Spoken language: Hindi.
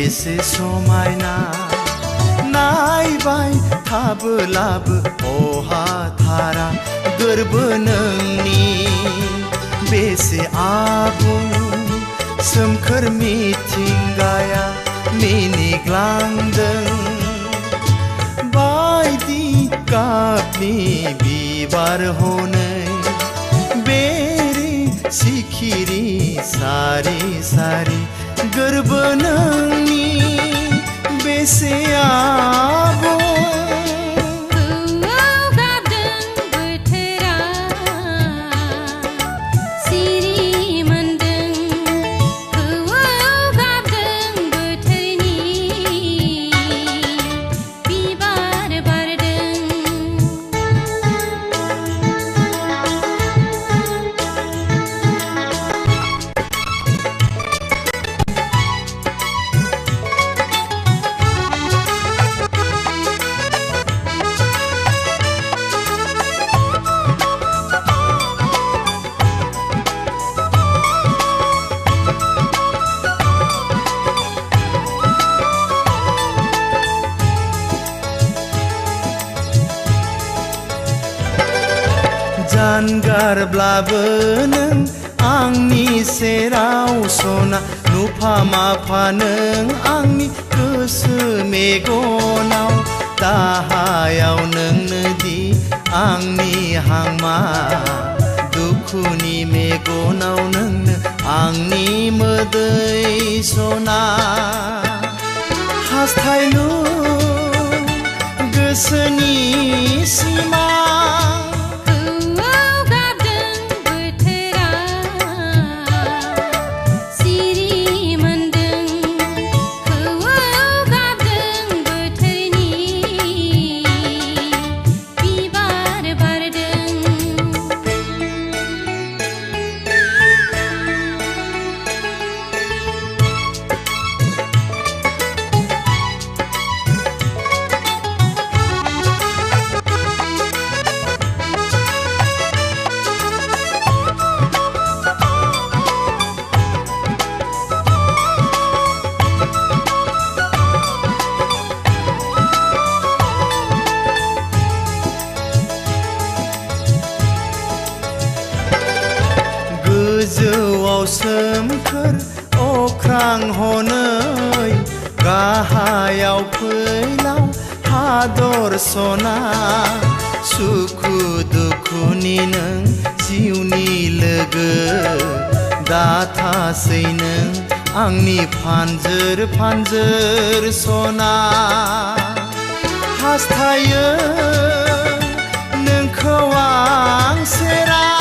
बेसे समायना नायबाय थाबोलाबो अहाथारा गोरबो नोंनि बेसे आबुं सोमखोर मिथिंगाया मिनिग्लांदों बायदि गाबनि बिबार हनै बेरे सिखिरि सारि सारि गोरबो नोंनि बेसे आबुं जानगारब्लाबो नों आंनि सेराव सना नुफा माफा नों आंनि गोसो मेगनाव दाहायाव नोंनो दि आंनि हांमा दुखुनि मेगनाव नोंनो आंनि मोदै सना हास्थायलु गोसोनि सिमा गोजौआव सोमखोर अख्रां हनै गाहायाव फैलाव हादर सना सुखु दुखुनि नों जिउनि लोगो दाथासै नों आंनि फानजोर फानजोर सना हास्थायो नोंखौ आं सेराव